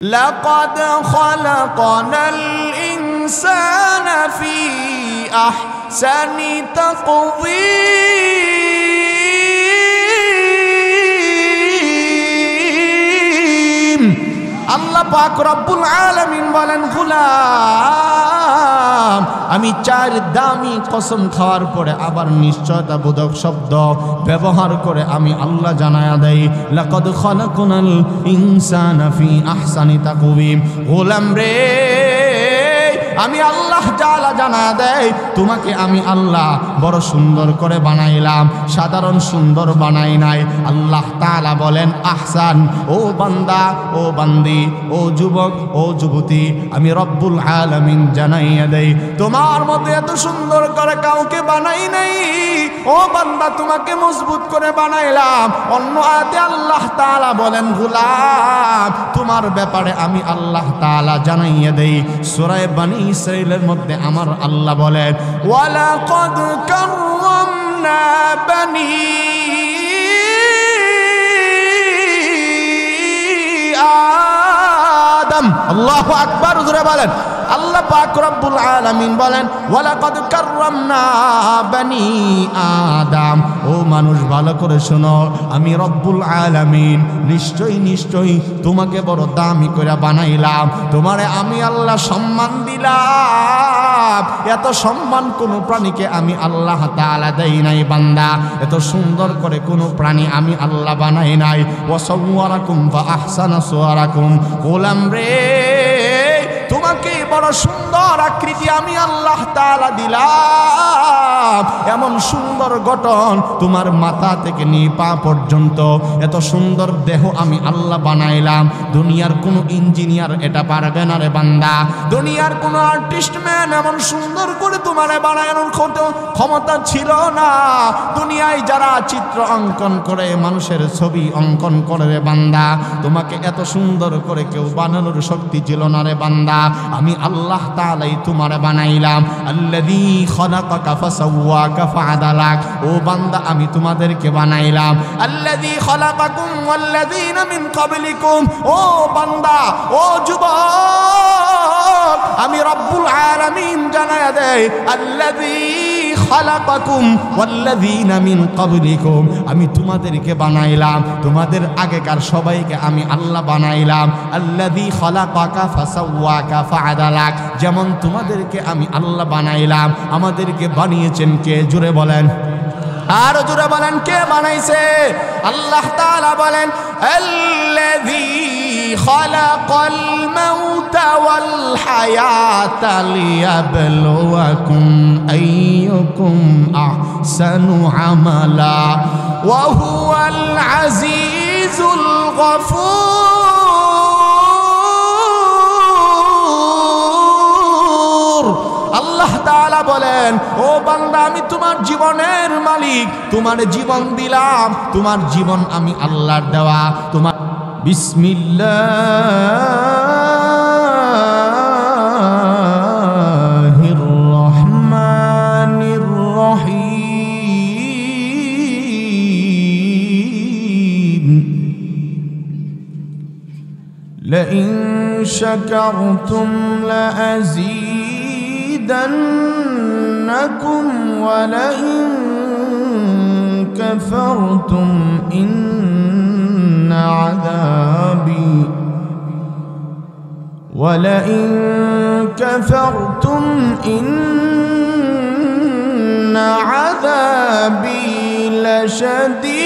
لقد خلقنا الإنسان في أحسن تقويم আল্লাহ পাক রব্বুল আলামিন বলেন, গোলাম আমি চার দামি কসম খাওয়ার পরে আবার নিশ্চয়তা বোধক শব্দ ব্যবহার করে আমি আল্লাহ জানায়া দেই, লাকাদ খালাকনাল ইনসানা ফি আহসানি তাকওয়িম। গোলাম রে, আমি আল্লাহ তাআলা জানা দেয় তোমাকে আমি আল্লাহ বড় সুন্দর করে বানাইলাম, সাধারণ সুন্দর বানাই নাই। আল্লাহ তাআলা বলেন আহসান। ও বান্দা, ও বান্দি, ও যুবক, ও যুবতী, আমি রব্বুল আলামিন জানাইয়া দেই তোমার মতো এত সুন্দর করে কাউকে বানাই নাই। ও বান্দা, তোমাকে মজবুত করে বানাইলাম। অন্য আয়াতে আল্লাহ তাআলা বলেন, গোলাম তোমার ব্যাপারে আমি আল্লাহ তাআলা জানাইয়া দেই সূরা বনী ইসরাঈলের মধ্যে আমার আল্লাহ বলেন, ওয়ালাকাদ কাররামনা বনী আদম। আল্লাহু আকবার, জোরে বলেন। আল্লাহ পাক রব্বুল আলামিন বলেন, ওয়ালাকাদ কাররামনা বনী আদম। ও মানুষ, ভালো করে শোনো, আমি রব্বুল আলামিন নিশ্চয়ই নিশ্চয়ই তোমাকে বড় দামি করে বানাইলাম। তোমারে আমি আল্লাহ সম্মান দিলাম। এত সম্মান কোনো প্রাণীকে আমি আল্লাহ তাআলা দেই নাই বান্দা। এত সুন্দর করে কোনো প্রাণী আমি আল্লাহ বানাই নাই। ওয়া সাওয়ারাকুম ফা আহসানা সুওয়ারাকুম। গোলাম রে, তোমাকে বড় সুন্দর আকৃতি আমি আল্লাহ তাআলা দিলাম। এমন সুন্দর গঠন, তোমার মাথা থেকে নিয়ে পা পর্যন্ত এত সুন্দর দেহ আমি আল্লাহ বানাইলাম। দুনিয়ার কোনো ইঞ্জিনিয়ার এটা পারবে না রে বান্দা। দুনিয়ার কোনো আর্টিস্ট ম্যান এমন সুন্দর করে তোমারে বানানোর ক্ষমতা ছিল না। দুনিয়ায় যারা চিত্র অঙ্কন করে, মানুষের ছবি অঙ্কন করে রে বান্দা, তোমাকে এত সুন্দর করে কেউ বানানোর শক্তি ছিল না রে বান্দা। আমি আল্লাহ তাআলাই তোমারে বানাইলাম। আল্লাযী খালাকাকা ফাসাওয়াকা ফাআদালাক। ও বান্দা, আমি তোমাদেরকে বানাইলাম। আল্লাযী খালাকাকুম ওয়াল্লাযীনা মিন ক্বাবলিকুম। ও বান্দা, ও যুবক, আমি রব্বুল আলামিন জানায়া দেই, আল্লাযী খালাকাকুম ওয়াল্লাযীনা মিন ক্বাবলিকুম। আমি তোমাদেরকে বানাইলাম, তোমাদের আগেকার সবাইকে আমি আল্লাহ বানাইলাম। আল্লাযী খালাকাকা ফাসাওয়াকা ফাআদালাক। যেমন তোমাদেরকে আমি আল্লাহ বানাইলাম, আমাদেরকে বানিয়েছেন কে? জোরে বলেন, আর জোরে বলেন, কে বানাইছে? আল্লাহ তাআলা বলেন, আল্লাযী খালাকাল মাউতা ওয়াল হায়াতা লিয়াবলুয়াকুম আইয়ুকুম আহসানু আমালা ওয়া হুয়াল আজিজুল গফুর। আল্লাহ তাআলা বলেন, ও বান্দা, আমি তোমার জীবনের মালিক, তোমার জীবন দিলাম। তোমার জীবন আমি আল্লাহর দেওয়া। তোমার বিসমিল্লাহির রহমানির রহিম। লাইন শাকারতুম লাযীদান্নাকুম ওয়া লাইন কাফারতুম ইন্না আযাবি ওয়া লাইন কাফারতুম ইন্না আযাবি লাশাদীদ।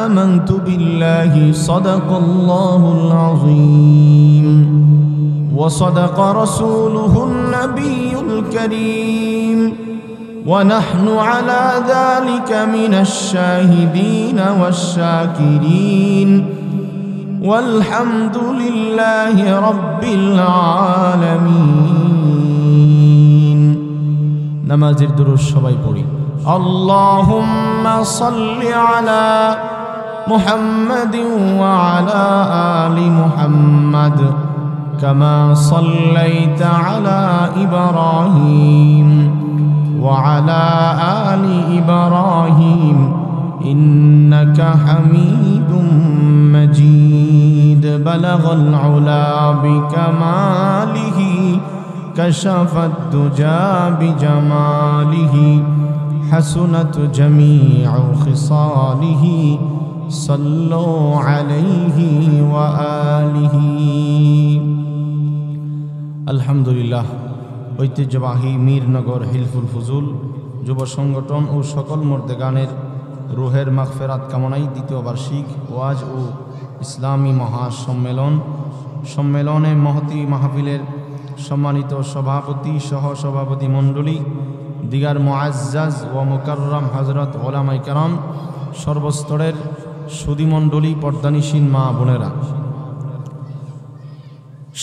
آمنت بالله صدق الله العظيم وصدق رسوله النبي الكريم ونحن على ذلك من الشاهدين والشاكرين والحمد لله رب العالمين। নামাজের দুরূদ সবাই পড়ি। اللهم صل على محمد وعلى آل محمد كما صليت على إبراهيم وعلى آل إبراهيم إنك حميد مجيد بلغ العلا بكماله كشف الدجى بجماله حسنت جميع خصاله صلوا عليه وآله الحمد لله ঐতিহ্যবাহী মীরনগর হিলফুল ফুজুল যুব সংগঠন ও সকল মর্দেগানের রুহের মাগফিরাত কামনায় দ্বিতীয় বার্ষিক ওয়াজ ও ইসলামী সম্মেলনে মহতী মাহফিলের সম্মানিত সভাপতি সহ সভাপতি মণ্ডলী দিগার মুআজ্জাজ ও মুকাররম হযরত উলামায়ে কেরাম সর্বস্তরের সুধীমণ্ডলী পর্দানিসীন মা বোনেরা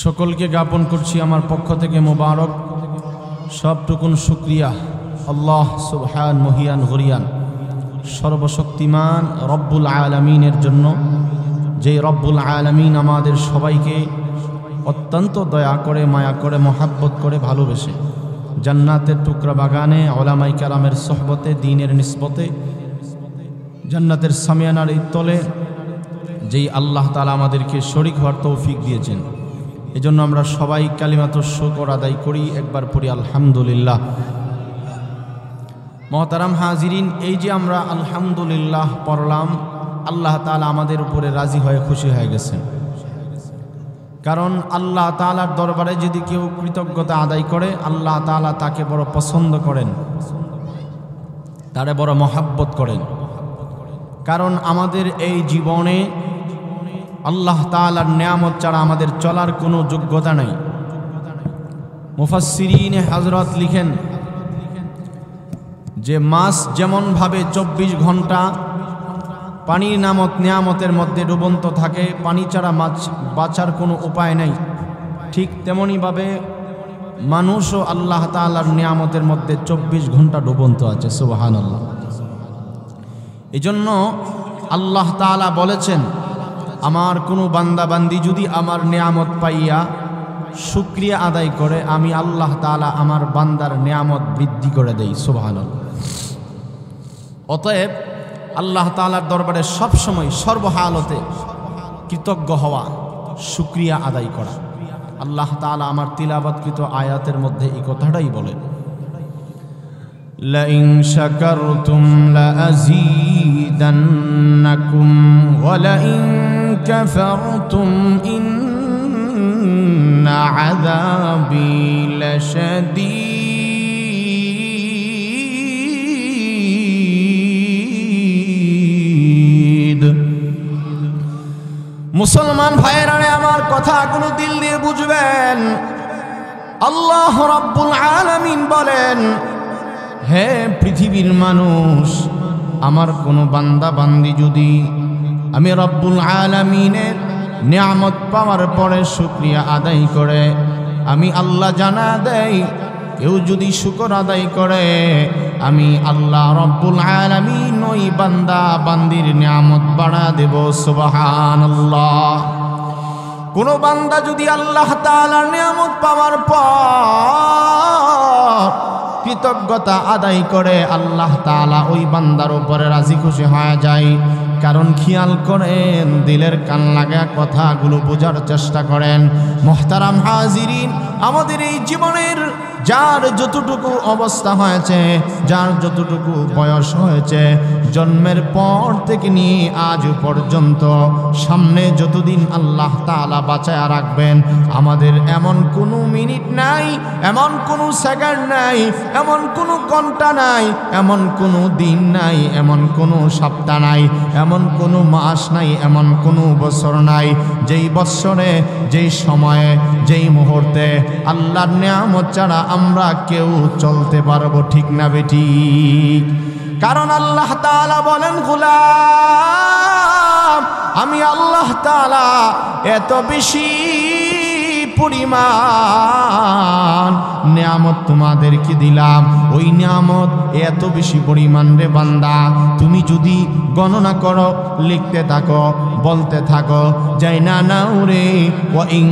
সকলকে জ্ঞাপন করছি আমার পক্ষ থেকে মোবারক সবটুকুন শুকরিয়া আল্লাহ সুবহান মহিয়ান গরিয়ান সর্বশক্তিমান রব্বুল আলামিনের জন্য যে রব্বুল আলামিন আমাদের সবাইকে অত্যন্ত দয়া করে মায়া করে মহাব্বত করে ভালোবেসে জান্নাতের টুকরা বাগানে উলামায়ে কেরামের সোহবতে দ্বীনের নিসবতে জান্নাতের সামিয়ানার তলে যেই আল্লাহ তাআলা আমাদেরকে শরীক হওয়ার তৌফিক দিয়েছেন এজন্য আমরা সবাই কালিমাতুশ শুকর আদায় করি একবার পড়ি আলহামদুলিল্লাহ। মহতারাম হাজিরিন, এই যে আমরা আলহামদুলিল্লাহ পড়লাম, আল্লাহ তাআলা আমাদের উপরে রাজি হয়ে খুশি হয়ে গেছেন। কারণ আল্লাহ তাআলার দরবারে যদি কেউ কৃতজ্ঞতা আদায় করে আল্লাহ তাআলা তাকে বড় পছন্দ করেন, তারে বড় মহাব্বত করেন। কারণ আমাদের এই জীবনে আল্লাহ তাআলার নিয়ামত ছাড়া আমাদের চলার কোনো যোগ্যতা নাই। মুফাসসিরিনে হযরত লিখেন যে মাছ যেমনভাবে 24 ঘন্টা পানির নিয়ামতের মধ্যে ডুবন্ত থাকে, পানি ছাড়া মাছ বাঁচার কোনো উপায় নেই, ঠিক তেমনিভাবে মানুষও আল্লাহ তাআলার নিয়ামতের মধ্যে 24 ঘন্টা ডুবন্ত আছে। সুবহানাল্লাহ। এজন্য আল্লাহ তাআলা বলেছেন, আমার কোনো বান্দা বান্দি যদি আমার নিয়ামত পাইয়া শুকরিয়া আদায় করে আমি আল্লাহ তাআলা আমার বান্দার নিয়ামত বৃদ্ধি করে দেই। সুবহানাল্লাহ। অতএব আল্লাহ তাআলার দরবারে সবসময় সর্বহালতে কৃতজ্ঞ হওয়া, শুকরিয়া আদায় করা। আল্লাহ তাআলা আমার তিলাওয়াতকৃত আয়াতের মধ্যে এই কথাটাই বলেন, لئن شكرتم لأزيدنكم ولئن كفرتم إن عذابي لشديد। মুসলমান ভাইয়েরা আমার কথাগুলো দিল দিয়ে বুঝবেন। আল্লাহ রাব্বুল আলামিন বলেন, হে পৃথিবীর মানুষ, আমার কোনো বান্দা বান্দি যদি আমি রব্বুল আলামিনের নিয়ামত পাওয়ার পরে শুকরিয়া আদায় করে, আমি আল্লাহ জানা দেই কেউ যদি শুকর আদায় করে আমি আল্লাহ রব্বুল আলামিন ওই বান্দা বান্দির নিয়ামত বাড়া দেব। সুবহানাল্লাহ। কোন বান্দা যদি আল্লাহ তাআলার নিয়ামত পাওয়ার পর কৃতজ্ঞতা আদায় করে আল্লাহ তাআলা ওই বান্দার উপরে রাজি খুশি হয়ে যায়। কারণ খেয়াল করেন, দিলের কান লাগা কথাগুলো বোঝার চেষ্টা করেন। মুহতারাম হাজিরিন, আমাদের এই জীবনের যার যতটুকু অবস্থা হয়েছে, যার যতটুকু বয়স হয়েছে, জন্মের পর থেকে নিয়ে আজ পর্যন্ত সামনে যতদিন আল্লাহ তাআলা বাঁচায়া রাখবেন, আমাদের এমন কোনো মিনিট নাই, এমন কোনো সেকেন্ড নাই, এমন কোনো ঘন্টা নাই, এমন কোনো দিন নাই, এমন কোনো সপ্তাহ নাই, এমন কোনো মাস নাই, এমন কোনো বছর নাই যেই বছরে, যেই সময়ে, যেই মুহূর্তে আল্লাহর নিয়ামত ছাড়া আমরা কেউ চলতে পারবো। ঠিক না বেঠিক? কারণ আল্লাহ তাআলা বলেন, গোলাম আমি আল্লাহ তাআলা এত বেশি পরিমাণ নিয়ামত তোমাদেরকে দিলাম, ওই নিয়ামত এত বেশি পরিমাণ রে বান্দা, তুমি যদি গণনা করো, লিখতে থাকো, বলতে থাকো যাই না নাউরে ওয়া ইন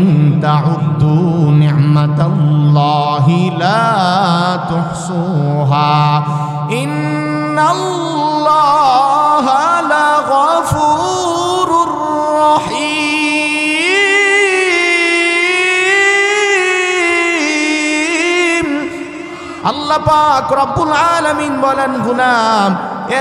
তাউদ্দু নি'মাতাল্লাহি লা তুহসুহা ইন্নাল্লাহা লাগফুরুর রহিম। আল্লাহ পাক রব্বুল আলামিন বলেন গোলাম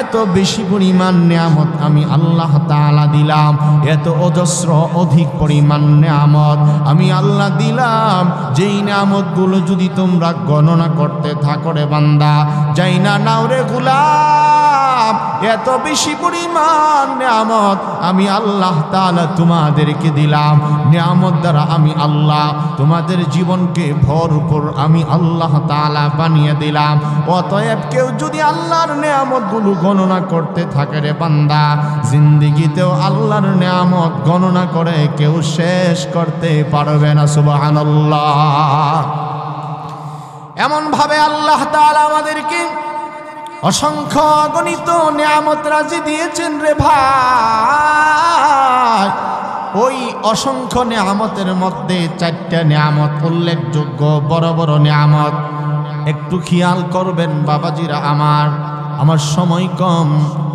এত বেশি পরিমাণ নিয়ামত আমি আল্লাহ তাআলা দিলাম, এত অজস্র অধিক পরিমাণ নিয়ামত আমি আল্লাহ দিলাম, যেই নিয়ামতগুলো যদি তোমরা গণনা করতে থাকো রে বান্দা যাই না নাও রে গোলাম, এত বেশি পরিমাণ নিয়ামত আমি আল্লাহ তাআলা তোমাদেরকে দিলাম। নিয়ামত দ্বারা আমি আল্লাহ তোমাদের জীবনকে ভরপুর আমি আল্লাহ তাআলা বানিয়ে দিলাম। অতএব কেউ যদি আল্লাহর নিয়ামতগুলো গণনা করতে থাকে রে বান্দা, জিন্দেগিতেও আল্লাহর নিয়ামত গণনা করে কেউ শেষ করতে পারবে না। সুবহানাল্লাহ। এমন ভাবে আল্লাহ তাআলা আমাদেরকে অসংখ্য অগণিত নিয়ামত রাজি দিয়েছেন রে ভাই। ওই অসংখ্য নিয়ামতের মধ্যে চারটা নিয়ামত উল্লেখযোগ্য, বড় বড় নিয়ামত। একটু খেয়াল করবেন বাবাজিরা আমার সময় কম,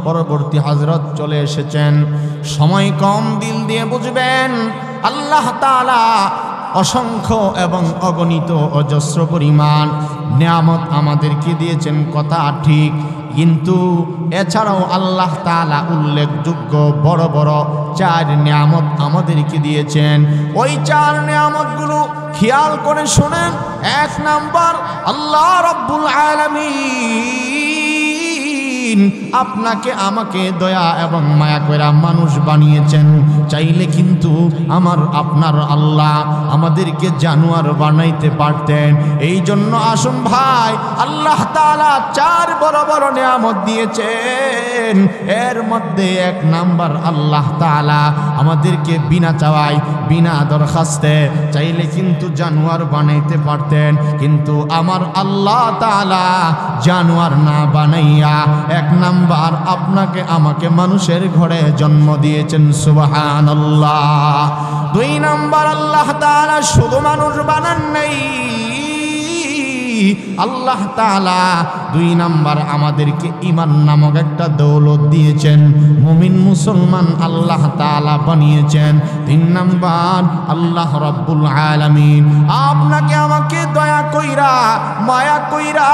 পরবর্তী হযরত চলে এসেছেন, সময় কম, দিল দিয়ে বুঝবেন। আল্লাহ তাআলা অসংখ্য এবং অগণিত অজস্র পরিমাণ নিয়ামত আমাদেরকে দিয়েছেন, কথা ঠিক, কিন্তু এছাড়াও আল্লাহ তাআলা উল্লেখযোগ্য বড় বড় চার নিয়ামত আমাদেরকে দিয়েছেন। ওই চার নিয়ামতগুলো খেয়াল করে শুনেন। এক নাম্বার, আল্লাহ রাব্বুল আলামিন আপনাকে আমাকে দয়া এবং মায়া করে মানুষ বানিয়েছেন। চাইলে কিন্তু আপনার আল্লাহ আমাদেরকে জানোয়ার বানাইতে পারতেন। এই জন্য আসুন ভাই, আল্লাহ তাআলা চার বড় বড় নিয়ামত দিয়েছেন। এর মধ্যে এক নাম্বার, আল্লাহ তাআলা আমাদেরকে বিনা চাওয়ায়, বিনা দরখাস্তে চাইলে কিন্তু জানোয়ার বানাইতে পারতেন, কিন্তু আমার আল্লাহ তাআলা জানোয়ার না বানাইয়া এক নাম্বার আপনাকে আমাকে মানুষের ঘরে জন্ম দিয়েছেন। সুবহানাল্লাহ। দুই নাম্বার, আল্লাহ তাআলা শুধু মানুষ বানান নাই, আল্লাহ তাআলা দুই নাম্বার আমাদেরকে ঈমান নামক একটা দৌলত দিয়েছেন, মুমিন মুসলমান আল্লাহ তাআলা বানিয়েছেন। তিন নাম্বার, আল্লাহ রাব্বুল আলামিন আপনাকে আমাকে দয়া কইরা মায়া কইরা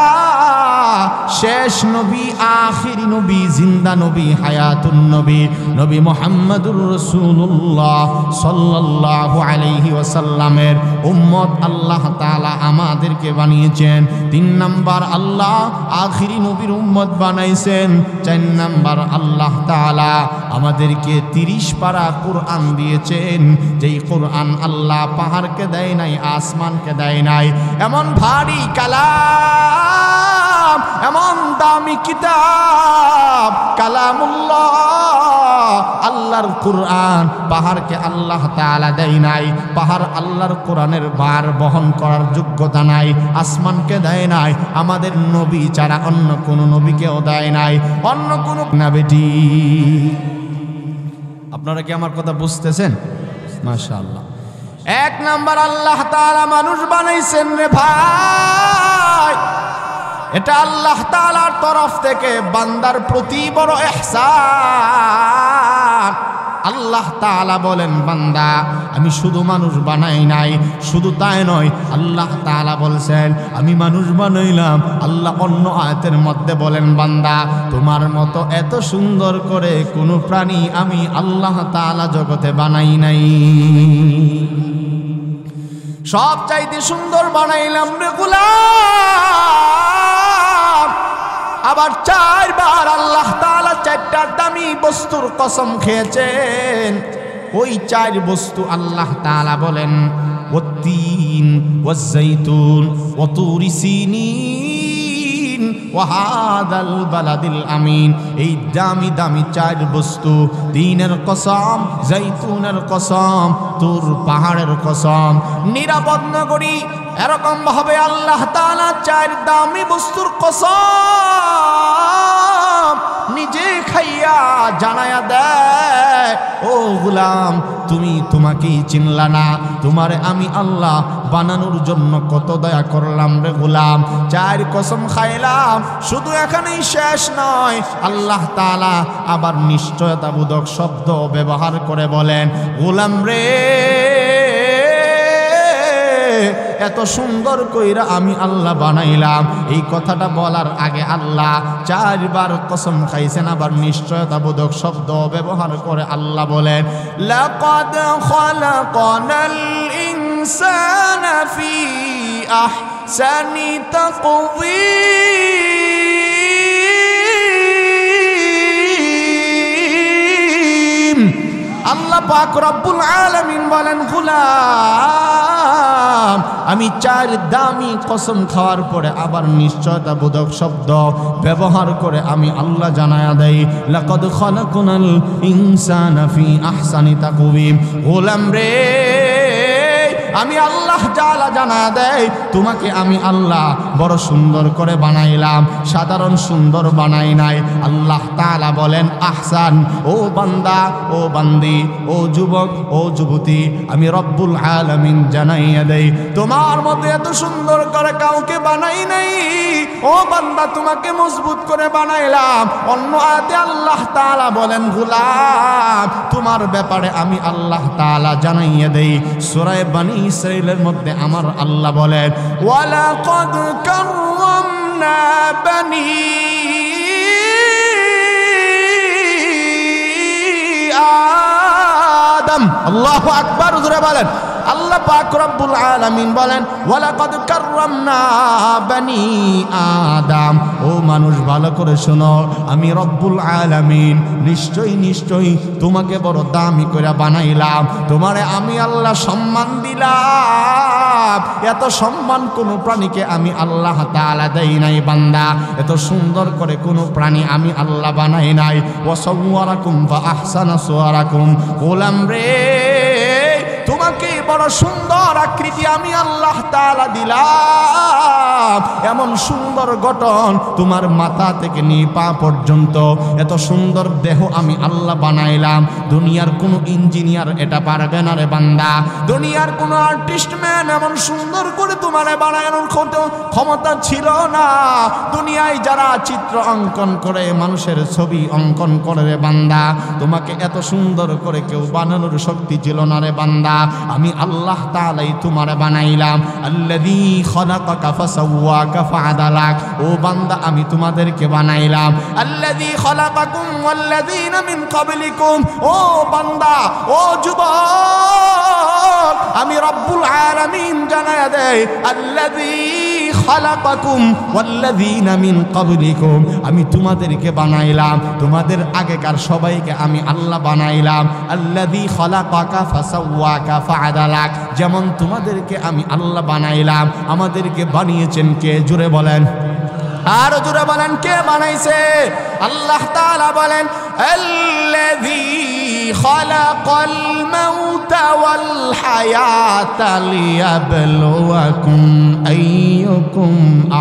শেষ নবী, আখিরি নবী, জিন্দা নবী, হায়াতুন নবী, নবী মুহাম্মদুর রাসূলুল্লাহ সাল্লাল্লাহু আলাইহি ওয়াসাল্লামের উম্মত আল্লাহ তাআলা আমাদেরকে বানিয়েছেন। তিন নাম্বার, আল্লাহ আখিরি নবীর উম্মত বানাইছেন। চার নাম্বার, আল্লাহ তাআলা আমাদেরকে 30 পারা কোরআন দিয়েছেন, যেই কোরআন আল্লাহ পাহাড়কে দেয় নাই, আসমানকে দেয় নাই। এমন ভারী কালাম, এমন দামি কিতাব কালামুল্লাহ, আল্লাহর কোরআন, পাহাড়কে আল্লাহ তাআলা দেয় নাই। পাহাড় আল্লাহর কোরআনের ভার বহন করার যোগ্যতা নাই, আসমানকে দেয় নাই, আমাদের নবী ছাড়া অন্য কোনো নবীকেও দেয় নাই, অন্য কোনো না। বেটি, আপনারা কি আমার কথা বুঝতেছেন? মাশাআল্লাহ। এক নাম্বার, আল্লাহ তাআলা মানুষ বানাইছেন রে ভাই, এটা আল্লাহ তাআলার তরফ থেকে বান্দার প্রতি বড় ইহসান। আল্লাহ তাআলা বলেন, বান্দা আমি শুধু মানুষ বানাই নাই, শুধু তাই নয়, আল্লাহ তাআলা বলছেন আমি মানুষ বানাইলাম। আল্লাহ অন্য আয়াতের মধ্যে বলেন, বান্দা তোমার মতো এত সুন্দর করে কোনো প্রাণী আমি আল্লাহ তাআলা জগতে বানাই নাই, সব চাইতে সুন্দর বানাইলাম রে গোলাম। আবার চারবার আল্লাহ তাআলা চারটা দামি বস্তুর কসম খেয়েছেন। ওই চার বস্তু আল্লাহ তাআলা বলেন, ওয়াত্তিন ওয়াজ্জাইতুন ওয়া তুরি সিনিন ওয়া হাদাল বালাদিল আমিন। এই দামি দামি চার বস্তু, তিনের কসম, জাইতুনের কসম, তুর পাহাড়ের কসম, নিরাপদ নগরী, এরকম ভাবে আল্লাহ তাআলা চার দামি বস্তুর কসম নিজে খাইয়া জানায়া দেয়, ও গোলাম তুমি তোমাকেই চিনলা না, তোমারে আমি আল্লাহ বানানোর জন্য কত দয়া করলাম রে গোলাম। 4 কসম খাইলাম। শুধু এখানেই শেষ নয়, আল্লাহ তাআলা আবার নিশ্চয়তাবোধক শব্দ ব্যবহার করে বলেন, গোলাম রে এত সুন্দর কইরা আমি আল্লাহ বানাইলাম। এই কথাটা বলার আগে আল্লাহ 4 বার কসম খাইছেন, আবার নিশ্চয়তাবোধক শব্দ ব্যবহার করে আল্লাহ বলেন, লাকাদ খালাকানাল ইনসানা ফি আহসানি তাকওয়ীম। আল্লাহ পাক রব্বুল আলামিন বলেন, গোলাম আমি 4 দামি কসম খাওয়ার পরে আবার নিশ্চয়তাবোধক শব্দ ব্যবহার করে আমি আল্লাহ জানায়া দেই, লাকাদ খালাকনাল ইনসানা ফি আহসানি তাকওয়ীম। গোলাম রে আমি আল্লাহ তাআলা জানা দেয় তোমাকে আমি আল্লাহ বড় সুন্দর করে বানাইলাম, সাধারণ সুন্দর বানাই নাই। আল্লাহ তাআলা বলেন, আহসান, ও বান্দা, ও বান্দি, ও যুবক, ও যুবতী, আমি রব্বুল আলামিন জানাইয়া দেই তোমার মতো এত সুন্দর করে কাউকে বানাই নাই। ও বান্দা তোমাকে মজবুত করে বানাইলাম। অন্য আয়াতে আল্লাহ তাআলা বলেন, গোলাম তোমার ব্যাপারে আমি আল্লাহ তাআলা জানাইয়া দেই সূরা বনী ইসরাঈলের মধ্যে আমার আল্লাহ বলেন, ওয়ালাকাদ কাররামনা বনী আদম। আল্লাহু আকবার, জোরে বলেন। আল্লাহ পাক রব্বুল আলামিন বলেন, ওয়ালাকাদ কাররামনা বনী আদম। ও মানুষ ভালো করে শোনো, আমি রব্বুল আলামিন নিশ্চয়ই নিশ্চয়ই তোমাকে বড় দামি করে বানাইলাম, তোমারে আমি আল্লাহ সম্মান দিলাম। এত সম্মান কোনো প্রাণীকে আমি আল্লাহ তাআলা দেই নাই বান্দা, এত সুন্দর করে কোনো প্রাণী আমি আল্লাহ বানাই নাই। ওয়া সাওয়ারাকুম ফা আহসানা সুওয়ারাকুম। গোলাম রে তোমাকে বড় সুন্দর আকৃতি আমি আল্লাহ তাআলা দিলাম, এমন সুন্দর গঠন তোমার মাথা থেকে নিয়ে পা পর্যন্ত এত সুন্দর দেহ আমি আল্লাহ বানাইলাম। দুনিয়ার কোনো ইঞ্জিনিয়ার এটা পারবে না রে বান্দা, দুনিয়ার কোনো আর্টিস্ট ম্যান এমন সুন্দর করে তোমারে বানানোর ক্ষমতা ছিল না। দুনিয়ায় যারা চিত্র অঙ্কন করে, মানুষের ছবি অঙ্কন করে রে বান্দা, তোমাকে এত সুন্দর করে কেউ বানানোর শক্তি ছিল না রে বান্দা। আমি আল্লাহ তাআলাই তোমারে বানাইলাম। আল্লাযী খালাকাকা ফাসাওয়াকা ফাআদালাক। ও বান্দা আমি তোমাদেরকে বানাইলাম। আল্লাযী খালাকাকুম ওয়াল্লাযীনা মিন ক্বাবলিকুম। ও বান্দা, ও যুবক, আমি রব্বুল আলামিন জানায়া দেই, আল্লাযী খালাকাকুম ওয়াল্লাযীনা মিন ক্বাবলিকুম। আমি তোমাদেরকে বানাইলাম, তোমাদের আগেকার সবাইকে আমি আল্লাহ বানাইলাম। আল্লাযী খালাকাকা ফাসাওয়াকা ফাআদালাক। যেমন তোমাদেরকে আমি আল্লাহ বানাইলাম, আমাদেরকে বানিয়েছেন কে? জোরে বলেন, আর জোরে বলেন, কে বানাইছে? আল্লাহ তাআলা বলেন, আল্লাযী খালাকাল মাউতা ওয়াল হায়াতা লিয়াবলুয়াকুম আইয়ুকুম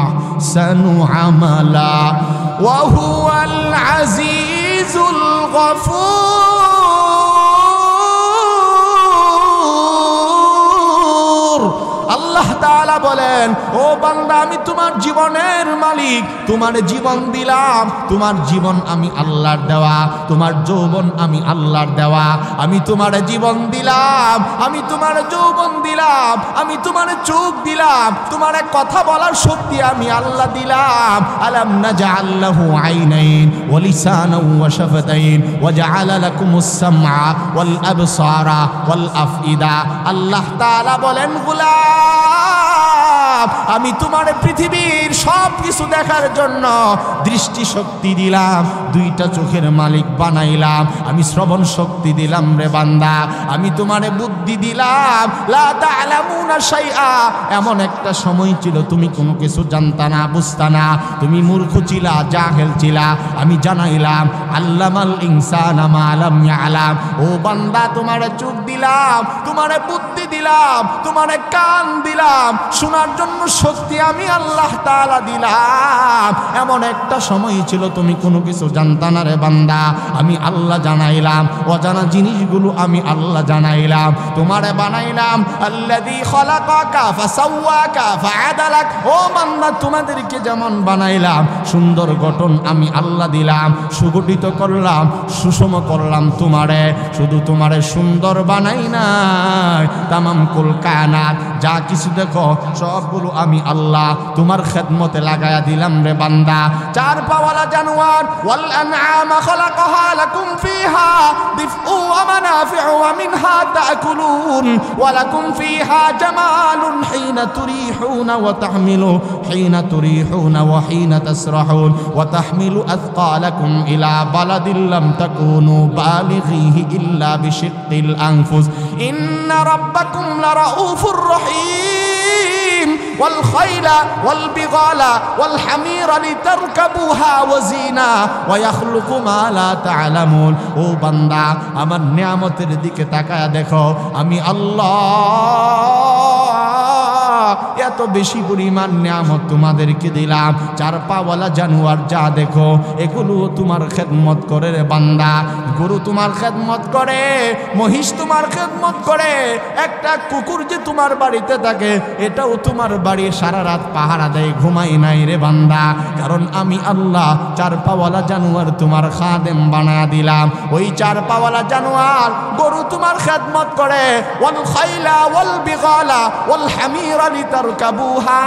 আহসানু আমালা ওয়া হুয়াল আজিজুল গফুর। আল্লাহ তাআলা বলেন, ও বান্দা আমি তোমার জীবনের মালিক, তোমার জীবন দিলাম। তোমার জীবন আমি আল্লাহর দেওয়া, তোমার যৌবন আমি আল্লাহর দেওয়া। আমি তোমার জীবন দিলাম, আমি তোমার যৌবন দিলাম, আমি তোমার চোখ দিলাম, তোমার কথা বলার শক্তি আমি আল্লাহ দিলাম। আলাম নাজআল লাহু আইনাইন ওয়া লিসানান ওয়া শাফাতাইন ওয়া জাআলা লাকুমুস সামআ ওয়াল আবসারা ওয়াল আফইদা। আল্লাহ তাআলা বলেন, গোলাম আমি তোমার পৃথিবীর সব কিছু দেখার জন্য দৃষ্টি শক্তি দিলাম, 2টা চোখের মালিক বানাইলাম। আমি শ্রবণ শক্তি দিলাম রে বান্দা, আমি তোমারে বুদ্ধি দিলাম। লা তা'লামুনা শাইআ। এমন একটা সময় ছিল তুমি কোনো কিছু জানতা না, বুঝতা না, তুমি মূর্খ ছিলা, জাহেল ছিলা। আমি জানাইলাম, আল্লামাল ইনসানা মা লাম ইয়ালাম। ও বান্দা তোমারে চোখ দিলাম, তোমারে বুদ্ধি দিলাম, তোমারে কান দিলাম, শোনার জন্য সামান্য শক্তি আমি আল্লাহ তাআলা দিলাম। এমন একটা সময় ছিল তুমি কোনো কিছু জানতা না রে বান্দা, আমি আল্লাহ জানাইলাম। অজানা জিনিসগুলো আমি আল্লাহ জানাইলাম, তোমারে বানাইলাম। আল্লাযী খালাকাকা ফাসাওয়াকা ফাআদালাক। ও বান্দা, তোমাদেরকে যেমন বানাইলাম সুন্দর গঠন আমি আল্লাহ দিলাম, সুগঠিত করলাম, সুষম করলাম তোমারে। শুধু তোমারে সুন্দর বানাই নাই, তামাম কুল কায়নাত যা কিছু দেখো সবগুলো আমি আল্লাহ তোমার খেদমতে লাগায়া দিলাম রে বান্দা। চার পাওয়ালা জানোয়ার ওয়াল আনআমা খালাকাহা লাকুম ফিহা দিফউ ওয়া মানাফিউ ওয়া মিনহা তাকুলুন ওয়া লাকুম ফিহা জামালুন হিনা তুরিহুনা ওয়া তাহমিলু হিনা তুরিহুনা ওয়া হিনা তাসরাহুন ওয়া তাহমিলু আথকালাকুম ইলা বালাদিন লাম তাকুনু বালিগিহি ইল্লা বিশিক্কিল আনফুস ইন্না রাব্বাকুম লারাউফুর রহিম ওয়াল খাইলা ওয়াল বিগালা ওয়াল হামিরা লিতারকাবুহা ওয়া জিনা ওয়া ইয়াখলুকু মা লা তা'লামুন। ও বান্দা, আমার নিয়ামতের দিকে তাকায়া দেখো, আমি আল্লাহ এত বেশি পরিমাণ নিয়ামত তোমাদেরকে দিলাম। চার পাওয়ালা জানোয়ার যা দেখো এগুলো তোমার খেদমত করে রে বান্দা। গরু তোমার খেদমত করে, মহিষ তোমার খেদমত করে, একটা কুকুর যে তোমার বাড়িতে থাকে এটাও তোমার বাড়ি সারা রাত পাহারা দেয়, ঘুমাই নাই রে বান্দা। কারণ আমি আল্লাহ চার পাওয়ালা জানোয়ার তোমার খাদেম বানায়া দিলাম। ওই চার পাওয়ালা জানোয়ার গরু তোমার খেদমত করে, ওয়াল খাইলা ওয়াল বিগালা ওয়াল হামিরা লিতারকাবুহা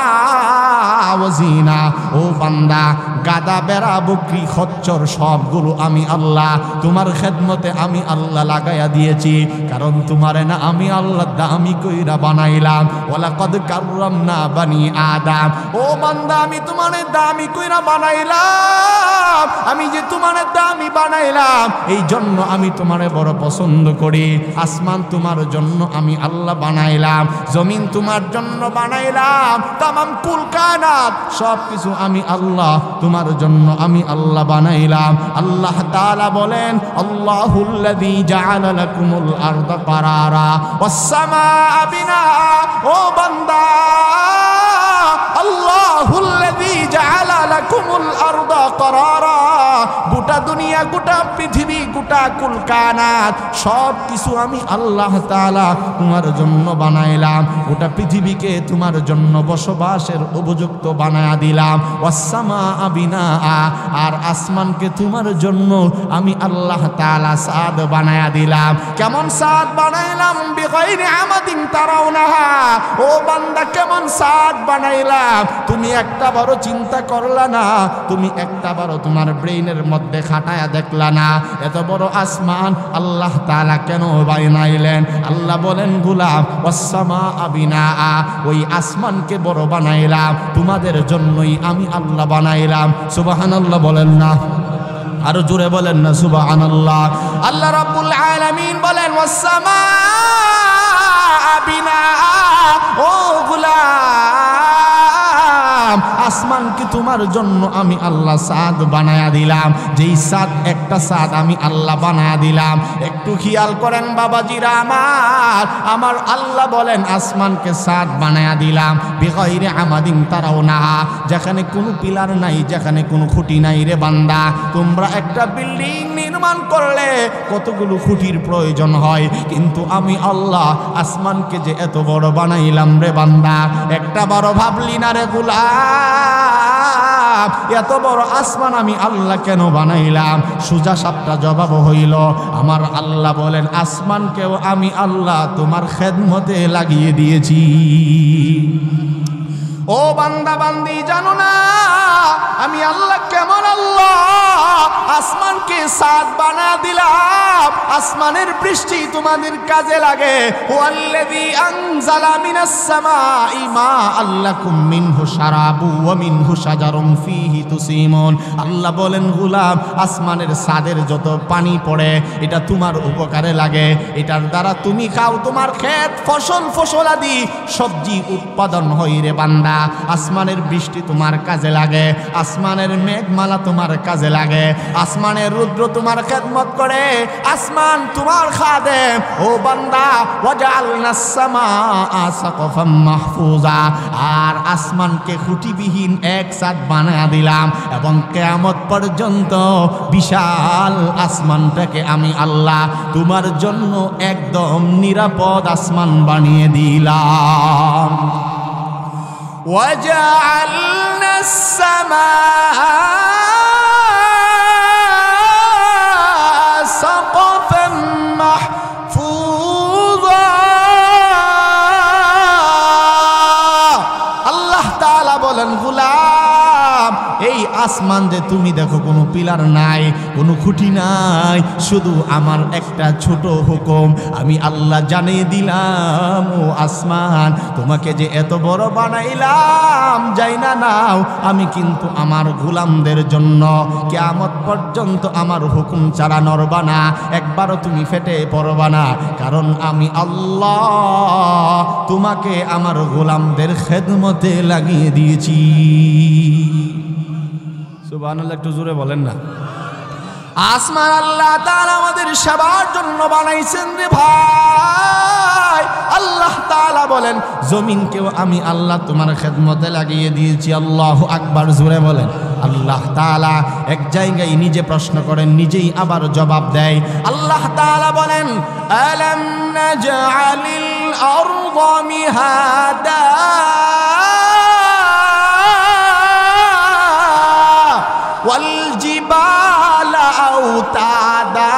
ওয়া জিনা। ও বান্দা, গাদা, বেড়া, বকরি, খচ্চর সবগুলো আমি আল্লাহ তোমার খেদমতে আমি আল্লাহ লাগাইয়া দিয়েছি। কারণ তোমারে না আমি আল্লাহ দামি কইরা বানাইলাম। ওয়ালাকাদ কাররামনা বানি আদম। ও বান্দা, আমি তোমারে দামি কইরা বানাইলাম। আমি যে তোমারে দামি বানাইলাম এই জন্য আমি তোমারে বড় পছন্দ করি। আসমান তোমার জন্য আমি আল্লাহ বানাইলাম, জমিন তোমার জন্য বানাইলাম, তামাম কুল কায়নাত সব কিছু আমি আল্লাহ তোমার জন্য আমি আল্লাহ বানাইলাম। আল্লাহ তাআলা বলেন, আল্লাহুল্লাযী জাআলা লাকুমুল আরদা কারারা ওয়াস সামাআ বিনাআ। ও বান্দা, আল্লাহুল্লাযী জাআলা লাকুমুল আরদা কারারা। গোটা দুনিয়া, গোটা পৃথিবী, গোটা কুল কায়নাত সব কিছু আমি আল্লাহ তাআলা তোমার জন্য বানাইলাম। গোটা পৃথিবীকে তোমার জন্য বসবাসের উপযুক্ত বানায়া দিলাম। ওয়াস সামাআ বিনাআ। আর আসমানকে তোমার জন্য আমি আল্লাহ তাআলা সাদ বানায়া দিলাম। কেমন সাদ বানাইলাম? বিগাইরি আমাদিন তারাউনাহা। ও বান্দা, কেমন সাদ বানাইলাম তুমি একটা বড় চিন্তা করলা না, তুমি একটা বড় তোমার ব্রেইনের মধ্যে খাটায়া দেখলা না। এত বড় আসমান আল্লাহ তাআলা কেন বানাইলেন? আল্লাহ বলেন, গোলাম, ওয়াস সামাআ বিনাআ। ওই আসমানকে বড় বানাইলাম তোমাদের জন্যই আমি আল্লাহ বানাইলাম। সুবহানাল্লাহ বলেন না? আরো জোরে বলেন না সুবহানাল্লাহ। আল্লাহ রাব্বুল আলামিন বলেন, ওয়াস সামাআ বিনাআ। ও গোলাম, আসমানকে তোমার জন্য আমি আল্লাহ সাদ বানায়া দিলাম। যেই সাদ, একটা সাদ আমি আল্লাহ বানায়া দিলাম। একটু খেয়াল করেন বাবাজিরা আমার আল্লাহ বলেন আসমানকে সাদ বানায়া দিলাম বিগাইরি আমাদিন তারাউনাহা। যেখানে কোনো পিলার নাই, যেখানে কোনো খুঁটি নাই রে বান্দা। তোমরা একটা বিল্ডিং নির্মাণ করলে কতগুলো খুঁটির প্রয়োজন হয়, কিন্তু আমি আল্লাহ আসমানকে যে এত বড় বানাইলাম রে বান্দা, একটা বড় ভাবলি না রে গোলাম। এত বড় আসমান আমি আল্লাহ কেন বানাইলাম? সোজা সাপটা জবাব হইল, আমার আল্লাহ বলেন আসমানকেও আমি আল্লাহ তোমার খেদমতে লাগিয়ে দিয়েছি। ও বান্দা বান্দি, জানো না আমি আল্লাহ কেমন? আল্লাহ আসমানকে সাদ বানা দিলাম, আসমানের বৃষ্টি তোমাদের কাজে লাগে। ওয়াল্লাযী আনজালা মিনাস সামাই মাআন লাকুম মিনহু শারাবু ওয়া মিনহু শাজারুন ফীহি তুসিমুন। আল্লাহ বলেন, গোলাম, আসমানের সাদের যত পানি পড়ে এটা তোমার উপকারে লাগে, এটার দ্বারা তুমি খাও, তোমার ক্ষেত ফসলাদি সবজি উৎপাদন হয় রে বান্দা। আসমানের বৃষ্টি তোমার কাজে লাগে, আসমানের মেঘমালা তোমার কাজে লাগে, আসমানের রুদ্র তোমার খেদমত করে, আসমান তোমার খাদেম। ও বান্দা, ওয়াজআলনাস সামাআ সাকফাম মাহফুজা, আর আসমানকে খুঁটিবিহীন এক ছাদ বানায়া দিলাম এবং কিয়ামত পর্যন্ত বিশাল আসমানটাকে আমি আল্লাহ তোমার জন্য একদম নিরাপদ আসমান বানিয়ে দিলাম। ওয়াজআলনাস সামাআ সাকফাম মাহফুজা। আল্লাহ তাআলা বলেন, গোলাম, এই আসমান যে তুমি দেখো কোনো পিলার নাই, কোনো খুঁটি নাই, শুধু আমার একটা ছোট হুকুম আমি আল্লাহ জানিয়ে দিলাম। ও আসমান, তোমাকে যে এত বড় বানাইলাম, যাই না নাও, আমি কিন্তু আমার গোলামদের জন্য কিয়ামত পর্যন্ত আমার হুকুম ছাড়া নড়বা না, একবারও তুমি ফেটে পড়বা না, কারণ আমি আল্লাহ তোমাকে আমার গোলামদের খেদমতে লাগিয়ে দিয়েছি। সুবহানাল্লাহ, একটু জোরে বলেন না। আসমান আল্লাহ তাআলা আমাদের সেবার জন্য বানাইছেন রে ভাই। আল্লাহ তাআলা বলেন, জমিনকেও আমি আল্লাহ তোমার খেদমতে লাগিয়ে দিয়েছি। আল্লাহু আকবার, জোরে বলেন। আল্লাহ তাআলা এক জায়গায় নিজে প্রশ্ন করেন, নিজেই আবার জবাব দেয়। আল্লাহ তাআলা বলেন, আলাম নাজআলিল আরদা মিহাদা ওয়াল জিবালা আওতাদা।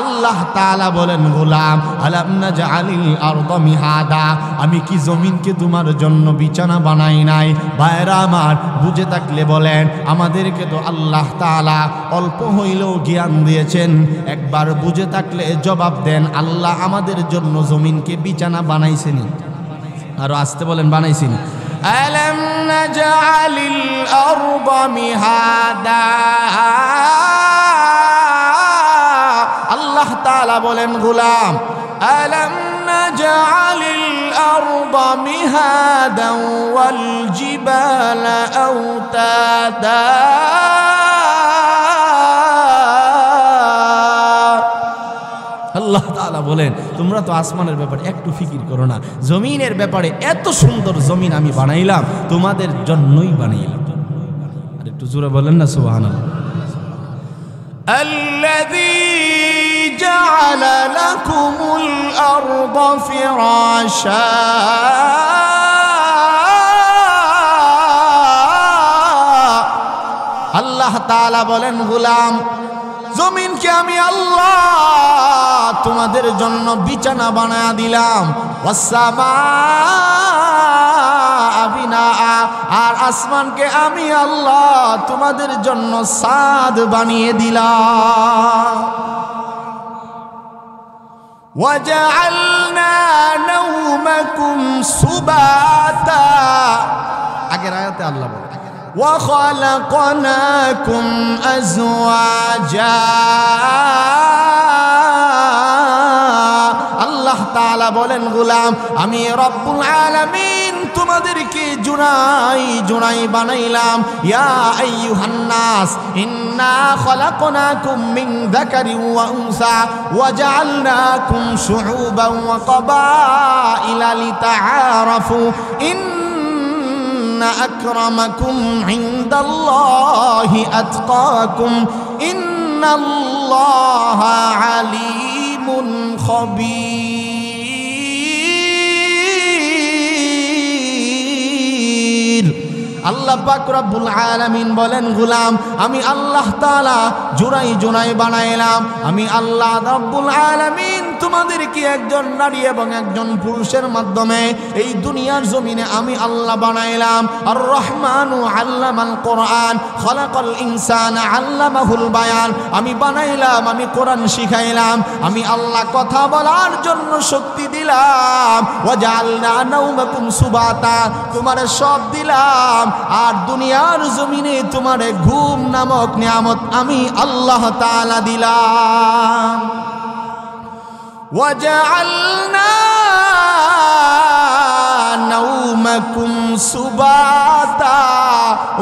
আল্লাহ তাআলা বলেন, গোলাম, আলাম নাজআলিল আরদা মিহাদা, আমি কি জমিনকে তোমার জন্য বিছানা বানাই নাই? ভাইরা আমার, বুঝে থাকলে বলেন, আমাদেরকে তো আল্লাহ তাআলা অল্প হইলেও জ্ঞান দিয়েছেন, একবার বুঝে থাকলে জবাব দেন, আল্লাহ আমাদের জন্য জমিনকে বিছানা বানাইছেন? আরো আসতে বলেন, বানাইছেন? আলাম নাজআলিল আরদা মিহাদা। আল্লাহ তাআলা বলেন, গোলাম, আলাম নাজআলিল আরদা মিহাদা ওয়াল জিবালা আওতাদা। আল্লাহ তাআলা বলেন, তোমরা তো আসমানের ব্যাপারে একটু ফিকির করো না, জমিনের ব্যাপারে এত সুন্দর জমিন আমি বানাইলাম, তোমাদের জন্যই বানাইলাম। আর একটু জোরে বলেন না সুবহানাল্লাহ। আল্লাযী জাআলা লাকুমুল আরদা ফিরাশা। আল্লাহ তাআলা বলেন, গোলাম, জমিনকে আমি আল্লাহ তোমাদের জন্য বিছানা বানায়া দিলাম। ওয়াসসামাআ বিনাআ, আর আসমানকে আমি আল্লাহ তোমাদের জন্য ছাদ বানিয়ে দিলাম। ওয়াজআলনা নাওমাকুম সুবাতা। আগের আয়াতে আল্লাহ বলে, وخلقناكم أزواجا। আল্লাহ তাআলা বলেন, গোলাম, আমি রব্বুল আলামিন তোমাদেরকে জোড়াই জোড়াই বানাইলাম। ইয়া আইয়ুহান নাস ইন্না খলাকনাকুম মিন যাকারিন ওয়া উনসা ওয়া জাআলনাকুম শুউবান ওয়া ক্বাবাইলা লিতাআরাফু। ইন্না আকরামাকুম ইনদাল্লাহি আতকাকুম ইন্নাল্লাহা আলীমুন খবীর। আল্লাহ পাক রব্বুল আলামিন বলেন, গোলাম, আমি আল্লাহ তাআলা জোড়াই জোড়াই বানাইলাম। আমি আল্লাহ রব্বুল আলামিন তোমাদেরকে একজন নারী এবং একজন পুরুষের মাধ্যমে এই দুনিয়ার জমিনে আমি আল্লাহ বানাইলাম। আর রহমানু আল্লামাল কোরআন খলাকাল ইনসানা আল্লামাহুল বায়ান। আমি বানাইলাম, আমি কোরআন শিখাইলাম, আমি আল্লাহ কথা বলার জন্য শক্তি দিলাম। ওয়াজআলনা নাওমাকুম সুবাতা, তোমারে সব দিলাম, আর দুনিয়ার জমিনে তোমারে ঘুম নামক নিয়ামত আমি আল্লাহ তাআলা দিলাম। وجعلنا نومكم سباتا,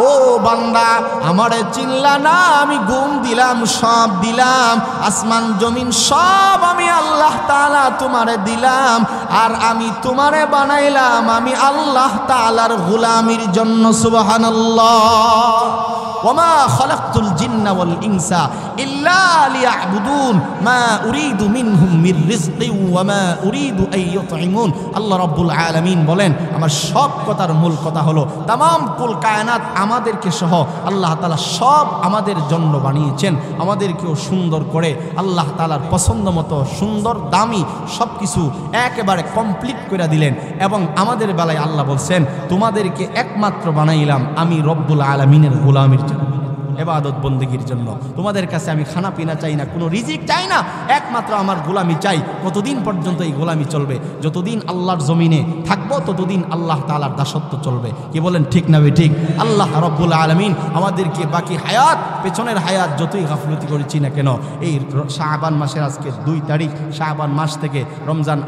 ও বান্দা আমারে চিনলা না, আমি ঘুম দিলাম, সব দিলাম, আসমান জমিন সব আমি আল্লাহ তাআলা তোমারে দিলাম, আর আমি তোমারে বানাইলাম আমি আল্লাহ তাআলার গোলামির জন্য। সুবহানাল্লাহ। ওয়ামা খালাকতুল জিন্না ওয়াল ইনসা ইল্লা লিয়াবুদুন মা উরিদু মিনহুম মির রিজকিন ওয়া মা উরিদু আন ইউতঈমুন। আল্লাহ রাব্বুল আলামিন বলেন, আমার সব কথার মূল কথা হলো তামাম কুল কায়নাত আমাদেরকে সহ আল্লাহ তাআলা সব আমাদের জন্য বানিয়েছেন, আমাদেরকেও সুন্দর করে আল্লাহ তাআলার পছন্দ মতো সুন্দর দামি সব কিছু একেবারে কমপ্লিট করে দিলেন। এবং আমাদের বেলায় আল্লাহ বলছেন, তোমাদেরকে একমাত্র বানাইলাম আমি রব্বুল আলামিনের গোলামির জন্য, ইবাদত বন্দেগীর জন্য। তোমাদের কাছে আমি খানা পিনা চাই না, কোনো রিজিক চাই না, একমাত্র আমার গোলামি চাই। কতদিন পর্যন্ত এই গোলামি চলবে? যতদিন আল্লাহর জমিনে থাকবো ততদিন আল্লাহ তাআলার দাসত্ব চলবে। কি বলেন, ঠিক না ঠিক? আল্লাহ রব্বুল আলামিন আমাদেরকে বাকি হায়াত, পেছনের হায়াত যতই গাফলতি করেছি না কেন, এই শাবান মাসের আজকে 2 তারিখ, শাবান মাস থেকে রমজান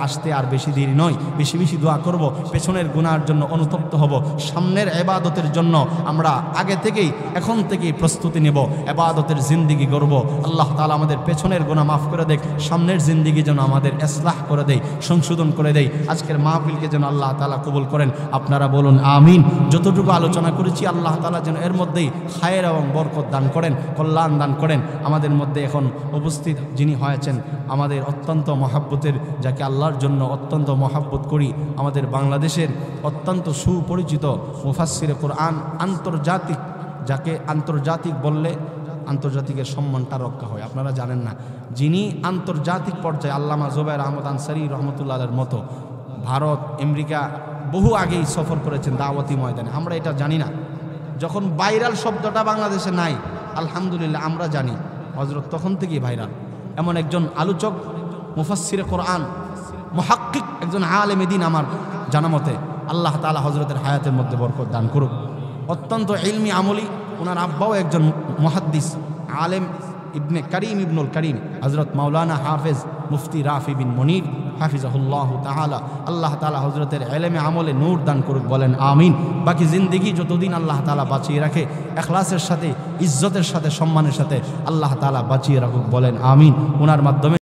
আসতে আর বেশি দেরি নয়। বেশি বেশি দোয়া করব, পেছনের গুনার জন্য অনুতপ্ত হব, সামনের ইবাদতের জন্য আমরা আগে থেকেই এখন থেকে প্রস্তুতি নেব, ইবাদতের জিন্দেগি গড়ব। আল্লাহ তাআলা আমাদের পেছনের গুনাহ মাফ করে দেয়, সামনের জিন্দেগি যেন আমাদের ইসলাহ করে দেয়, সংশোধন করে দেয়। আজকের মাহফিলকে যেন আল্লাহ তাআলা কবুল করেন। আপনারা বলুন আমিন। যতটুকু আলোচনা করেছি আল্লাহ তাআলা যেন এর মধ্যেই খায়ের এবং বরকত দান করেন, কল্যাণ দান করেন। আমাদের মধ্যে এখন উপস্থিত যিনি হয়েছেন আমাদের অত্যন্ত মহাব্বতের, যাকে আল্লাহর জন্য অত্যন্ত মহাব্বত করি, আমাদের বাংলাদেশের অত্যন্ত সুপরিচিত মুফাসসিরে কোরআন, আন্তর্জাতিক, যাকে আন্তর্জাতিক বললে আন্তর্জাতিকের সম্মানটা রক্ষা হয়, আপনারা জানেন না, যিনি আন্তর্জাতিক পর্যায়ে আল্লামা জুবায়ের আহমদ আনসারী রহমতুল্লাহের মতো ভারত, আমেরিকা বহু আগেই সফর করেছেন দাওয়াতি ময়দানে। আমরা এটা জানি না, যখন ভাইরাল শব্দটা বাংলাদেশে নাই, আলহামদুলিল্লাহ আমরা জানি, হযরত তখন থেকেই ভাইরাল। এমন একজন আলোচক, মুফাসসিরে কোরআন, মুহাক্কিক, একজন আলেমে দ্বীন আমার জানা মতে। আল্লাহ তাআলা হযরতের হায়াতের মধ্যে বরকত দান করুক। অত্যন্ত ইলমি আমলি, ওনার আব্বাও একজন মুহাদ্দিস আলেম, ইবনে করিম ইবনুল করিম, হযরত মাওলানা হাফেজ মুফতি রাফি বিন মনির হাফিজাহুল্লাহু তাআলা। আল্লাহ তাআলা হযরতের ইলমে আমলে নূর দান করুক, বলেন আমিন। বাকি জিন্দেগি যতদিন আল্লাহ তাআলা বাঁচিয়ে রাখে, ইখলাসের সাথে, ইজ্জতের সাথে, সম্মানের সাথে আল্লাহ তাআলা বাঁচিয়ে রাখুক, বলেন আমিন। ওনার মাধ্যমে